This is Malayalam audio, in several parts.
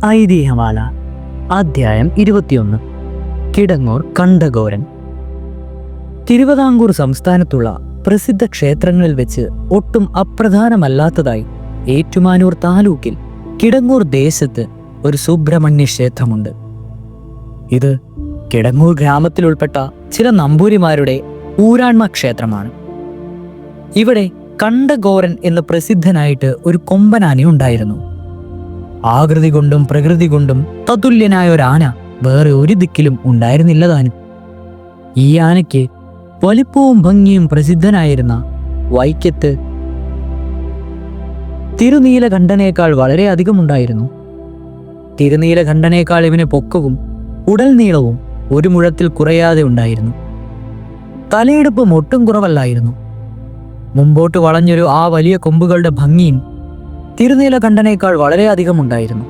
ഐതിഹ്യമാല അധ്യായം 21. കിടങ്ങൂർ കണ്ഠഘോരൻ. തിരുവിതാംകൂർ സംസ്ഥാനത്തുള്ള പ്രസിദ്ധ ക്ഷേത്രങ്ങളിൽ വെച്ച് ഒട്ടും അപ്രധാനമല്ലാത്തതായി ഏറ്റുമാനൂർ താലൂക്കിൽ കിടങ്ങൂർ ദേശത്ത് ഒരു സുബ്രഹ്മണ്യ ക്ഷേത്രമുണ്ട്. ഇത് കിടങ്ങൂർ ഗ്രാമത്തിൽ ഉൾപ്പെട്ട ചില നമ്പൂരിമാരുടെ ഊരാൺമ ക്ഷേത്രമാണ്. ഇവിടെ കണ്ഠഘോരൻ എന്ന് പ്രസിദ്ധനായിട്ട് ഒരു കൊമ്പനാന ഉണ്ടായിരുന്നു. ആകൃതി കൊണ്ടും പ്രകൃതി കൊണ്ടും തതുല്യനായ ഒരു ആന വേറെ ഒരു ദിക്കിലും ഉണ്ടായിരുന്നില്ല താനും. ഈ ആനയ്ക്ക് വലിപ്പവും ഭംഗിയും പ്രസിദ്ധനായിരുന്ന വൈക്കത്ത് തിരുനീലകണ്ഠനേക്കാൾ വളരെ അധികമുണ്ടായിരുന്നു. തിരുനീലകണ്ഠനേക്കാൾ ഇവന് പൊക്കവും ഉടൽ നീളവും ഒരു മുഴത്തിൽ കുറയാതെ ഉണ്ടായിരുന്നു. തലയെടുപ്പും ഒട്ടും കുറവല്ലായിരുന്നു. മുമ്പോട്ട് വളഞ്ഞൊരു ആ വലിയ കൊമ്പുകളുടെ ഭംഗിയും തിരുനീലകണ്ഠനേക്കാൾ വളരെയധികം ഉണ്ടായിരുന്നു.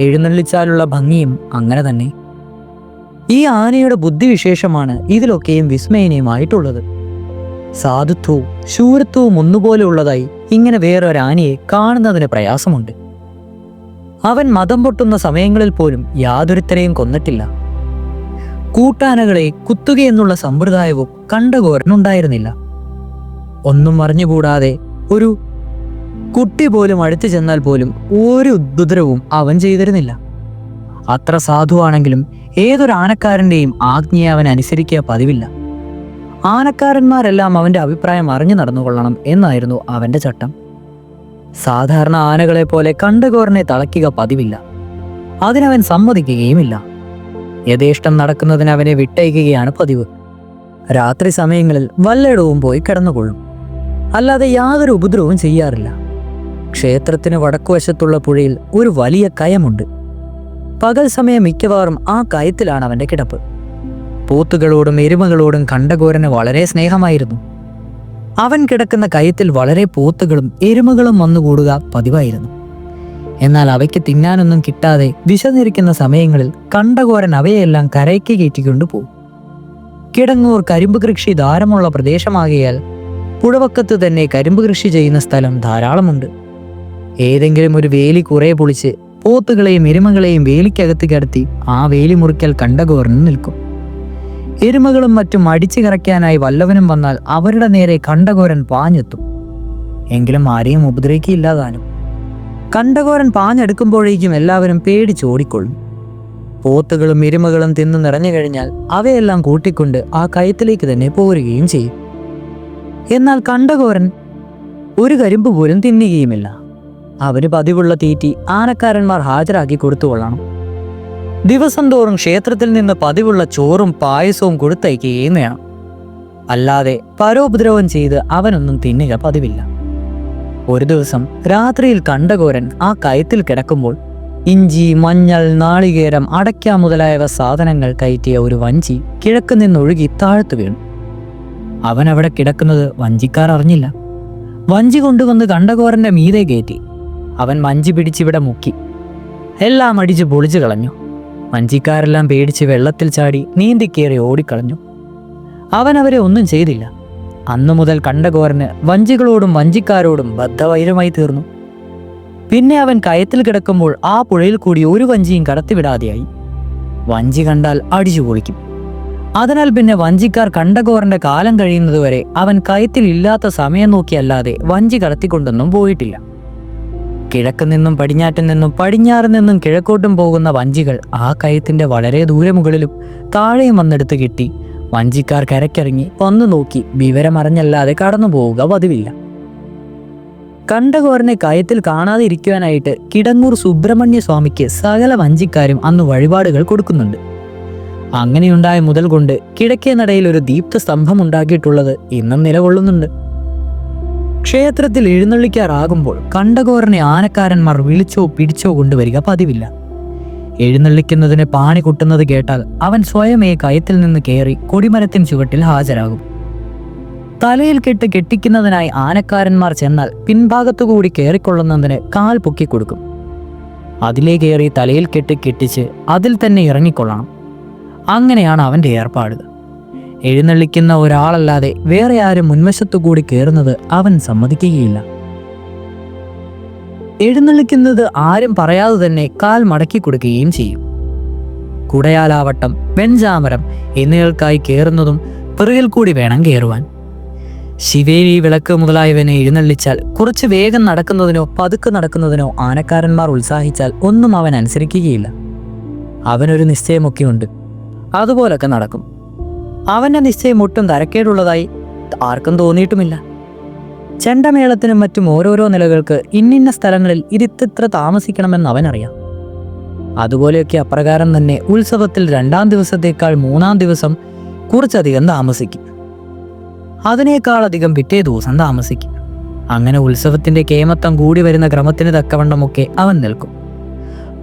എഴുന്നള്ളിച്ചാലുള്ള ഭംഗിയും അങ്ങനെ തന്നെ. ഈ ആനയുടെ ബുദ്ധിവിശേഷമാണ് ഇതിലൊക്കെയും വിസ്മയനീയമായിട്ടുള്ളത്. സാധുത്വവും ശൂരത്വവും ഒന്നുപോലെ ഉള്ളതായി ഇങ്ങനെ വേറൊരു ആനയെ കാണുന്നതിന് പ്രയാസമുണ്ട്. അവൻ മതം പൊട്ടുന്ന സമയങ്ങളിൽ പോലും യാതൊരുത്തരെയും കൊന്നിട്ടില്ല. കൂട്ടാനകളെ കുത്തുകയെന്നുള്ള സമ്പ്രദായവും കണ്ഠഘോരനുണ്ടായിരുന്നില്ല. ഒന്നും അറിഞ്ഞുകൂടാതെ ഒരു കുട്ടി പോലും അടുത്തു ചെന്നാൽ പോലും ഒരു ഉപദ്രവവും അവൻ ചെയ്തിരുന്നില്ല. അത്ര സാധുവാണെങ്കിലും ഏതൊരു ആനക്കാരൻ്റെയും ആജ്ഞയെ അവൻ അനുസരിക്കുക പതിവില്ല. ആനക്കാരന്മാരെല്ലാം അവൻ്റെ അഭിപ്രായം അറിഞ്ഞു നടന്നുകൊള്ളണം എന്നായിരുന്നു അവൻ്റെ ചട്ടം. സാധാരണ ആനകളെ പോലെ കണ്ഠഘോരനെ തളയ്ക്കുക പതിവില്ല. അതിനവൻ സമ്മതിക്കുകയുമില്ല. യഥേഷ്ടം നടക്കുന്നതിന് അവനെ വിട്ടയക്കുകയാണ് പതിവ്. രാത്രി സമയങ്ങളിൽ വല്ലയിടവും പോയി കിടന്നുകൊള്ളും. അല്ലാതെ യാതൊരു ഉപദ്രവവും ചെയ്യാറില്ല. ക്ഷേത്രത്തിന് വടക്കുവശത്തുള്ള പുഴയിൽ ഒരു വലിയ കയമുണ്ട്. പകൽ സമയം മിക്കവാറും ആ കയത്തിലാണ് അവൻ്റെ കിടപ്പ്. പോത്തുകളോടും എരുമകളോടും കണ്ഠഘോരന് വളരെ സ്നേഹമായിരുന്നു. അവൻ കിടക്കുന്ന കയത്തിൽ വളരെ പോത്തുകളും എരുമകളും വന്നുകൂടുക പതിവായിരുന്നു. എന്നാൽ അവയ്ക്ക് തിന്നാനൊന്നും കിട്ടാതെ വിശന്നിരിക്കുന്ന സമയങ്ങളിൽ കണ്ഠഘോരൻ അവയെല്ലാം കരയ്ക്ക് കയറ്റിക്കൊണ്ടു പോകും. കിടങ്ങൂർ കരിമ്പ് കൃഷി ധാരമുള്ള പ്രദേശമാകിയാൽ പുഴവക്കത്ത് തന്നെ കരിമ്പ് കൃഷി ചെയ്യുന്ന സ്ഥലം ധാരാളമുണ്ട്. ഏതെങ്കിലും ഒരു വേലി കുറെ പൊളിച്ച് പോത്തുകളെയും എരുമകളെയും വേലിക്കകത്ത് കിടത്തി ആ വേലി മുറിക്കൽ കണ്ഠഘോരൻ നിൽക്കും. എരുമകളും മറ്റും അടിച്ചു കറയ്ക്കാനായി വല്ലവനും വന്നാൽ അവരുടെ നേരെ കണ്ഠഘോരൻ പാഞ്ഞെത്തും. എങ്കിലും ആരെയും ഉപദ്രവിക്കില്ലാതാനും. കണ്ഠഘോരൻ പാഞ്ഞെടുക്കുമ്പോഴേക്കും എല്ലാവരും പേടിച്ചോടിക്കൊള്ളും. പോത്തുകളും എരുമകളും തിന്നു നിറഞ്ഞു കഴിഞ്ഞാൽ അവയെല്ലാം കൂട്ടിക്കൊണ്ട് ആ കയത്തിലേക്ക് തന്നെ പോരുകയും ചെയ്യും. എന്നാൽ കണ്ഠഘോരൻ ഒരു കരിമ്പ് പോലും തിന്നുകയുമില്ല. അവന് പതിവുള്ള തീറ്റി ആനക്കാരന്മാർ ഹാജരാക്കി കൊടുത്തുകൊള്ളണം. ദിവസം തോറും ക്ഷേത്രത്തിൽ നിന്ന് പതിവുള്ള ചോറും പായസവും കൊടുത്തയക്കുകയും വേണം. അല്ലാതെ പരോപദ്രവം ചെയ്ത് അവനൊന്നും തിന്നുക പതിവില്ല. ഒരു ദിവസം രാത്രിയിൽ കണ്ഠഘോരൻ ആ കയത്തിൽ കിടക്കുമ്പോൾ ഇഞ്ചി, മഞ്ഞൾ, നാളികേരം, അടയ്ക്ക മുതലായവ സാധനങ്ങൾ കയറ്റിയ ഒരു വഞ്ചി കിഴക്ക് നിന്നൊഴുകി താഴ്ത്തു വീണു. അവൻ അവിടെ കിടക്കുന്നത് വഞ്ചിക്കാർ അറിഞ്ഞില്ല. വഞ്ചി കൊണ്ടുവന്ന് കണ്ഠഘോരന്റെ മീതെ കയറ്റി. അവൻ വഞ്ചി പിടിച്ചിവിടെ മുക്കി. എല്ലാം അടിച്ച് പൊളിച്ചു കളഞ്ഞു. വഞ്ചിക്കാരെല്ലാം പേടിച്ച് വെള്ളത്തിൽ ചാടി നീന്തിക്കേറി ഓടിക്കളഞ്ഞു. അവൻ അവരെ ഒന്നും ചെയ്തില്ല. അന്നു മുതൽ കണ്ഠഘോരന് വഞ്ചികളോടും വഞ്ചിക്കാരോടും ബദ്ധവൈരമായി തീർന്നു. പിന്നെ അവൻ കയത്തിൽ കിടക്കുമ്പോൾ ആ പുഴയിൽ കൂടി ഒരു വഞ്ചിയും കടത്തിവിടാതെയായി. വഞ്ചി കണ്ടാൽ അടിച്ചു പൊളിക്കും. അതിനാൽ പിന്നെ വഞ്ചിക്കാർ കണ്ഠഘോരന്റെ കാലം കഴിയുന്നതുവരെ അവൻ കയത്തിൽ ഇല്ലാത്ത സമയം നോക്കിയല്ലാതെ വഞ്ചി കടത്തിക്കൊണ്ടൊന്നും പോയിട്ടില്ല. കിഴക്ക് നിന്നും പടിഞ്ഞാറ്റിൽ നിന്നും പടിഞ്ഞാറ് നിന്നും കിഴക്കോട്ടും പോകുന്ന വഞ്ചികൾ ആ കയത്തിന്റെ വളരെ ദൂരെ മുകളിലും താഴെയും വന്നെടുത്ത് കിട്ടി വഞ്ചിക്കാർ കരക്കിറങ്ങി വന്നു നോക്കി വിവരമറിഞ്ഞല്ലാതെ കടന്നു പോവുക പതിവില്ല. കണ്ഠഘോരനെ കയത്തിൽ കാണാതെ ഇരിക്കുവാനായിട്ട് കിടങ്ങൂർ സുബ്രഹ്മണ്യ സ്വാമിക്ക് സകല വഞ്ചിക്കാരും അന്ന് വഴിപാടുകൾ കൊടുക്കുന്നുണ്ട്. അങ്ങനെയുണ്ടായ മുതൽ കൊണ്ട് കിഴക്കേ നടയിൽ ഒരു ദീപ്ത സ്തംഭം ഉണ്ടാക്കിയിട്ടുള്ളത് ഇന്നും നിലകൊള്ളുന്നുണ്ട്. ക്ഷേത്രത്തിൽ എഴുന്നള്ളിക്കാറാകുമ്പോൾ കണ്ഠഘോരനെ ആനക്കാരന്മാർ വിളിച്ചോ പിടിച്ചോ കൊണ്ടുവരിക പതിവില്ല. എഴുന്നള്ളിക്കുന്നതിന് പാണി കുട്ടുന്നത് കേട്ടാൽ അവൻ സ്വയമേ കയത്തിൽ നിന്ന് കയറി കൊടിമരത്തിന് ചുവട്ടിൽ ഹാജരാകും. തലയിൽ കെട്ട് കെട്ടിക്കുന്നതിനായി ആനക്കാരന്മാർ ചെന്നാൽ പിൻഭാഗത്തുകൂടി കയറിക്കൊള്ളുന്നതിന് കാൽ പൊക്കിക്കൊടുക്കും. അതിലേ കയറി തലയിൽ കെട്ട് കെട്ടിച്ച് അതിൽ തന്നെ ഇറങ്ങിക്കൊള്ളണം. അങ്ങനെയാണ് അവൻ്റെ ഏർപ്പാട്. എഴുന്നള്ളിക്കുന്ന ഒരാളല്ലാതെ വേറെ ആരും മുൻവശത്തു കൂടി കയറുന്നത് അവൻ സമ്മതിക്കുകയില്ല. എഴുന്നള്ളിക്കുന്നത് ആരും പറയാതെ തന്നെ കാൽ മടക്കി കൊടുക്കുകയും ചെയ്യും. കുടയാലാവട്ടം, വെഞ്ചാമരം എന്നിവകൾക്കായി കയറുന്നതും പിറകിൽ കൂടി വേണം കയറുവാൻ. ശിവേലി, വിളക്ക് മുതലായവനെ എഴുന്നള്ളിച്ചാൽ കുറച്ച് വേഗം നടക്കുന്നതിനോ പതുക്കെ നടക്കുന്നതിനോ ആനക്കാരന്മാർ ഉത്സാഹിച്ചാൽ ഒന്നും അവൻ അനുസരിക്കുകയില്ല. അവനൊരു നിശ്ചയമൊക്കെയുണ്ട്, അതുപോലൊക്കെ നടക്കും. അവൻ്റെ നിശ്ചയം ഒട്ടും തരക്കേടുള്ളതായി ആർക്കും തോന്നിയിട്ടുമില്ല. ചെണ്ടമേളത്തിനും മറ്റും ഓരോരോ നിലകൾക്ക് ഇന്നിന്ന സ്ഥലങ്ങളിൽ ഇതിത്ര താമസിക്കണമെന്ന് അവനറിയാം. അതുപോലെയൊക്കെ അപ്രകാരം തന്നെ ഉത്സവത്തിൽ 2-ാം ദിവസത്തേക്കാൾ 3-ാം ദിവസം കുറച്ചധികം താമസിക്കും. അതിനേക്കാളധികം പിറ്റേ ദിവസം താമസിക്കും. അങ്ങനെ ഉത്സവത്തിന്റെ കേമത്വം കൂടി വരുന്ന ക്രമത്തിന് തക്കവണ്ണമൊക്കെ അവൻ നിൽക്കും.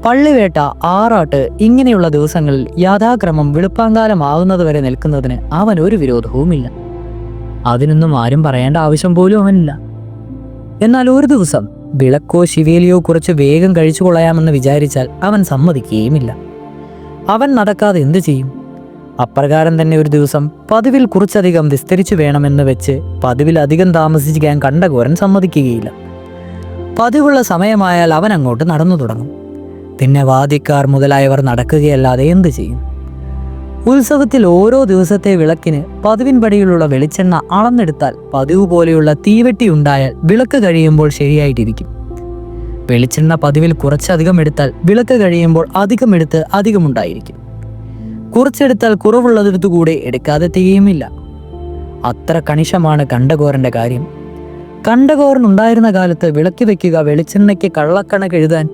പള്ളിവേട്ട, ആറാട്ട് ഇങ്ങനെയുള്ള ദിവസങ്ങളിൽ യഥാക്രമം വെളുപ്പാങ്കാലമാവുന്നത് വരെ നിൽക്കുന്നതിന് അവൻ ഒരു വിരോധവുമില്ല. അതിനൊന്നും ആരും പറയേണ്ട ആവശ്യം പോലും അവനില്ല. എന്നാൽ ഒരു ദിവസം വിളക്കോ ശിവേലിയോ കുറച്ച് വേഗം കഴിച്ചു കൊള്ളയാമെന്ന് വിചാരിച്ചാൽ അവൻ സമ്മതിക്കുകയുമില്ല. അവൻ നടക്കാതെ എന്തു ചെയ്യും? അപ്രകാരം തന്നെ ഒരു ദിവസം പതിവിൽ കുറച്ചധികം വിസ്തരിച്ചു വേണമെന്ന് വെച്ച് പതിവിലധികം താമസിക്കാൻ കണ്ടഘോരൻ സമ്മതിക്കുകയില്ല. പതിവുള്ള സമയമായാൽ അവൻ അങ്ങോട്ട് നടന്നു തുടങ്ങും. പിന്നെ വാദ്യക്കാർ മുതലായവർ നടക്കുകയല്ലാതെ എന്തു ചെയ്യും? ഉത്സവത്തിൽ ഓരോ ദിവസത്തെ വിളക്കിന് പതിവിൻപടിയിലുള്ള വെളിച്ചെണ്ണ അളന്നെടുത്താൽ പതിവ് പോലെയുള്ള തീവെട്ടി ഉണ്ടായാൽ വിളക്ക് കഴിയുമ്പോൾ ശരിയായിട്ടിരിക്കും. വെളിച്ചെണ്ണ പതിവിൽ കുറച്ചധികം എടുത്താൽ വിളക്ക് കഴിയുമ്പോൾ അധികം എടുത്ത് അധികമുണ്ടായിരിക്കും. കുറച്ചെടുത്താൽ കുറവുള്ളതെടുത്തുകൂടെ എടുക്കാതെ തികയുമില്ല. അത്ര കണിശമാണ് കണ്ടഘോരന്റെ കാര്യം. കണ്ടഘോരൻ ഉണ്ടായിരുന്ന കാലത്ത് വിളക്ക് വെക്കുക, വെളിച്ചെണ്ണയ്ക്ക് കള്ളക്കണക്ക് എഴുതാൻ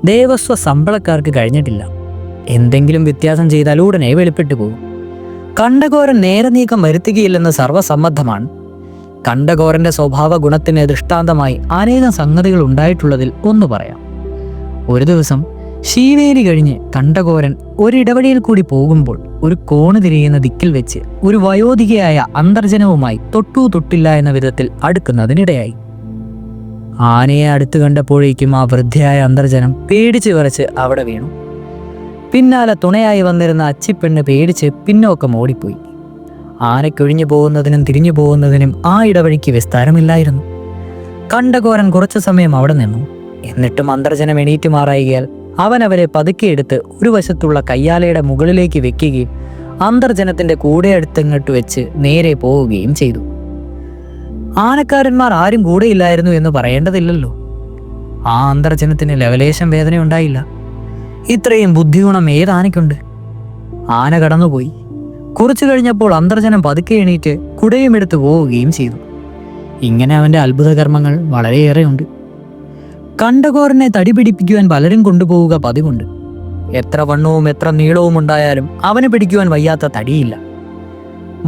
ദേവസ്വ ശമ്പളക്കാർക്ക് കഴിഞ്ഞിട്ടില്ല. എന്തെങ്കിലും വ്യത്യാസം ചെയ്താൽ ഉടനെ വെളിപ്പെട്ടു പോകും. കണ്ടഘോരൻ നേരെ നീക്കം വരുത്തുകയില്ലെന്ന് സർവ്വസമ്മതമാണ്. കണ്ടഘോരന്റെ സ്വഭാവ ഗുണത്തിന് ദൃഷ്ടാന്തമായി അനേകം സംഗതികൾ ഉണ്ടായിട്ടുള്ളതിൽ ഒന്ന് പറയാം. ഒരു ദിവസം ശീവേലി കഴിഞ്ഞ് കണ്ടഘോരൻ ഒരിടവഴിയിൽ കൂടി പോകുമ്പോൾ ഒരു കോണ് തിരിയുന്ന ദിക്കിൽ വെച്ച് ഒരു വയോധികയായ അന്തർജനവുമായി തൊട്ടു തൊട്ടില്ല എന്ന വിധത്തിൽ അടുക്കുന്നതിനിടയായി. ആനയെ അടുത്ത് കണ്ടപ്പോഴേക്കും ആ വൃദ്ധയായ അന്തർജനം പേടിച്ച് വിറച്ച് അവിടെ വീണു. പിന്നാലെ തുണയായി വന്നിരുന്ന അച്ചിപ്പെണ്ണ് പേടിച്ച് പിന്നോക്കം ഓടിപ്പോയി. ആനയ്ക്കൊഴിഞ്ഞു പോകുന്നതിനും തിരിഞ്ഞു പോകുന്നതിനും ആ ഇടവഴിക്ക് വിസ്താരമില്ലായിരുന്നു. കണ്ടഘോരൻ കുറച്ചു സമയം അവിടെ നിന്നു. എന്നിട്ടും അന്തർജനം എണീറ്റ് മാറായികയാൽ അവൻ അവരെ പതുക്കെയെടുത്ത് ഒരു വശത്തുള്ള കയ്യാലയുടെ മുകളിലേക്ക് വെക്കുകയും അന്തർജനത്തിന്റെ കൂടെ അടുത്തങ്ങോട്ട് വെച്ച് നേരെ പോവുകയും ചെയ്തു. ആനക്കാരന്മാർ ആരും കൂടെയില്ലായിരുന്നു എന്ന് പറയേണ്ടതില്ലല്ലോ. ആ അന്തർജനത്തിന് ലവലേശം വേദനയുണ്ടായില്ല. ഇത്രയും ബുദ്ധിഗുണം ഏതാനയ്ക്കുണ്ട്? ആന കടന്നുപോയി. കുറച്ചു കഴിഞ്ഞപ്പോൾ അന്തർജനം പതുക്കെ എണീറ്റ് കുടയും എടുത്ത് പോവുകയും ചെയ്തു. ഇങ്ങനെ അവന്റെ അത്ഭുതകർമ്മങ്ങൾ വളരെയേറെയുണ്ട്. കണ്ടഘോരനെ തടി പിടിപ്പിക്കുവാൻ പലരും കൊണ്ടുപോവുക പതിവുണ്ട്. എത്ര വണ്ണവും എത്ര നീളവും ഉണ്ടായാലും അവന് പിടിക്കുവാൻ വയ്യാത്ത തടിയില്ല.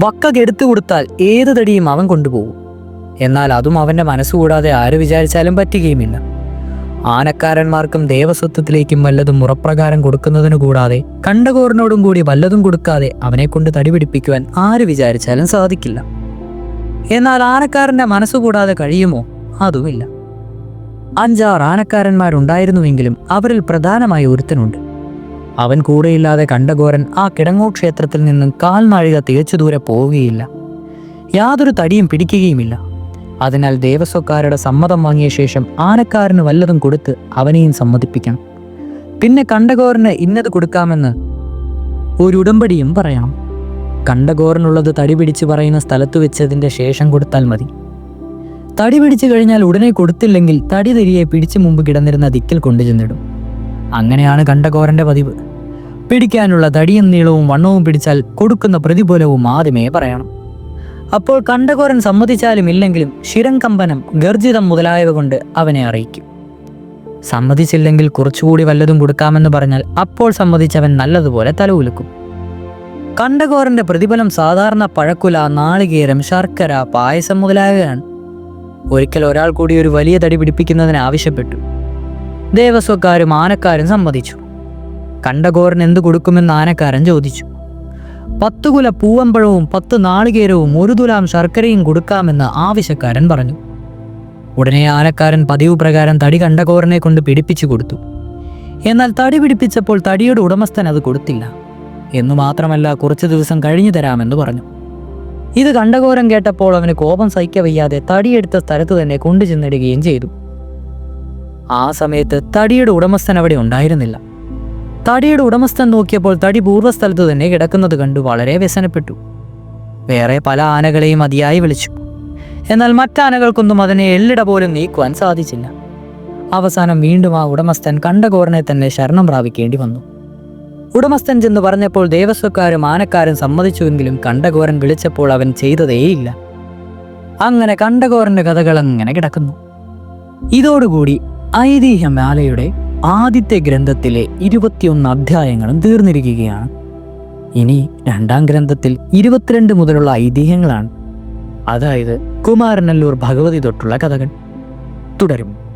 വക്ക കെടുത്തു കൊടുത്താൽ ഏത് തടിയും അവൻ കൊണ്ടുപോകും. എന്നാൽ അതും അവന്റെ മനസ്സുകൂടാതെ ആര് വിചാരിച്ചാലും പറ്റുകയുമില്ല. ആനക്കാരന്മാർക്കും ദേവസ്വത്വത്തിലേക്കും വല്ലതും മുറപ്രകാരം കൊടുക്കുന്നതിനു കൂടാതെ കണ്ടഘോരനോടും കൂടി വല്ലതും കൊടുക്കാതെ അവനെ കൊണ്ട് തടി പിടിപ്പിക്കുവാൻ ആര് വിചാരിച്ചാലും സാധിക്കില്ല. എന്നാൽ ആനക്കാരന്റെ മനസ്സുകൂടാതെ കഴിയുമോ? അതുമില്ല. 5-6 ആനക്കാരന്മാരുണ്ടായിരുന്നുവെങ്കിലും അവരിൽ പ്രധാനമായ ഒരുത്തനുണ്ട്. അവൻ കൂടെയില്ലാതെ കണ്ടഘോരൻ ആ കിടങ്ങൂർ ക്ഷേത്രത്തിൽ നിന്നും 1/4 നാഴിക തികച്ചു ദൂരെ പോവുകയില്ല. യാതൊരു തടിയും പിടിക്കുകയുമില്ല. അതിനാൽ ദേവസ്വക്കാരുടെ സമ്മതം വാങ്ങിയ ശേഷം ആനക്കാരന് വല്ലതും കൊടുത്ത് അവനെയും സമ്മതിപ്പിക്കണം. പിന്നെ കണ്ടഘോരന് ഇന്നത് കൊടുക്കാമെന്ന് ഒരു ഉടമ്പടിയും പറയണം. കണ്ടഘോരനുള്ളത് തടി പിടിച്ച് പറയുന്ന സ്ഥലത്ത് വെച്ചതിൻ്റെ ശേഷം കൊടുത്താൽ മതി. തടി പിടിച്ചു കഴിഞ്ഞാൽ ഉടനെ കൊടുത്തില്ലെങ്കിൽ തടി തിരിയെ പിടിച്ചു മുമ്പ് കിടന്നിരുന്ന ദിക്കിൽ കൊണ്ടുചെന്നിടും. അങ്ങനെയാണ് കണ്ടഘോരന്റെ പതിവ്. പിടിക്കാനുള്ള തടിയും നീളവും വണ്ണവും പിടിച്ചാൽ കൊടുക്കുന്ന പ്രതിഫലവും ആദ്യമേ പറയണം. അപ്പോൾ കണ്ടഘോരൻ സമ്മതിച്ചാലും ഇല്ലെങ്കിലും ശിരംകമ്പനം, ഗർജിതം മുതലായവ കൊണ്ട് അവനെ അറിയിക്കും. സമ്മതിച്ചില്ലെങ്കിൽ കുറച്ചുകൂടി വല്ലതും കൊടുക്കാമെന്ന് പറഞ്ഞാൽ അപ്പോൾ സമ്മതിച്ചവൻ നല്ലതുപോലെ തലകുലുക്കും. കണ്ടഘോരന്റെ പ്രതിഫലം സാധാരണ പഴക്കുല, നാളികേരം, ശർക്കര, പായസം മുതലായവയാണ്. ഒരിക്കൽ ഒരാൾ കൂടി ഒരു വലിയ തടി പിടിപ്പിക്കുന്നതിന് ആവശ്യപ്പെട്ടു. ദേവസ്വക്കാരും ആനക്കാരും സമ്മതിച്ചു. കണ്ടഘോരൻ എന്തു കൊടുക്കുമെന്ന് ആനക്കാരൻ ചോദിച്ചു. 10 കുല പൂവമ്പഴവും 10 നാളികേരവും 1 തുലാം ശർക്കരയും കൊടുക്കാമെന്ന് ആവശ്യക്കാരൻ പറഞ്ഞു. ഉടനെ ആനക്കാരൻ പതിവ് പ്രകാരം തടി കണ്ടഘോരനെ കൊണ്ട് പിടിപ്പിച്ചു കൊടുത്തു. എന്നാൽ തടി പിടിപ്പിച്ചപ്പോൾ തടിയുടെ ഉടമസ്ഥൻ അത് കൊടുത്തില്ല. എന്നു മാത്രമല്ല, കുറച്ചു ദിവസം കഴിഞ്ഞു തരാമെന്ന് പറഞ്ഞു. ഇത് കണ്ടഘോരൻ കേട്ടപ്പോൾ അവന് കോപം സഹിക്കവയ്യാതെ തടിയെടുത്ത സ്ഥലത്ത് തന്നെ കൊണ്ടുചെന്നിടുകയും ചെയ്തു. ആ സമയത്ത് തടിയുടെ ഉടമസ്ഥൻ അവിടെ ഉണ്ടായിരുന്നില്ല. തടിയുടെ ഉടമസ്ഥൻ നോക്കിയപ്പോൾ തടി പൂർവ്വസ്ഥലത്ത് തന്നെ കിടക്കുന്നത് കണ്ടു വളരെ വ്യസനപ്പെട്ടു. വേറെ പല ആനകളെയും അതിയായി വിളിച്ചു. എന്നാൽ മറ്റാനകൾക്കൊന്നും അതിനെ എല്ലിട പോലും നീക്കുവാൻ സാധിച്ചില്ല. അവസാനം വീണ്ടും ആ ഉടമസ്ഥൻ കണ്ടകോരനെ തന്നെ ശരണം പ്രാപിക്കേണ്ടി വന്നു. ഉടമസ്ഥൻ ചെന്ന് പറഞ്ഞപ്പോൾ ദേവസ്വക്കാരും ആനക്കാരും സമ്മതിച്ചുവെങ്കിലും കണ്ടകോരൻ വിളിച്ചപ്പോൾ അവൻ ചെയ്തതേയില്ല. അങ്ങനെ കണ്ടകോരന്റെ കഥകൾ അങ്ങനെ കിടക്കുന്നു. ഇതോടുകൂടി ഐതിഹ്യമാലയുടെ ആദ്യത്തെ ഗ്രന്ഥത്തിലെ 21 അധ്യായങ്ങളും തീർന്നിരിക്കുകയാണ്. ഇനി രണ്ടാം ഗ്രന്ഥത്തിൽ 22 മുതലുള്ള ഐതിഹ്യങ്ങളാണ്. അതായത് കുമാരനല്ലൂർ ഭഗവതി തൊട്ടുള്ള കഥകൾ തുടരും.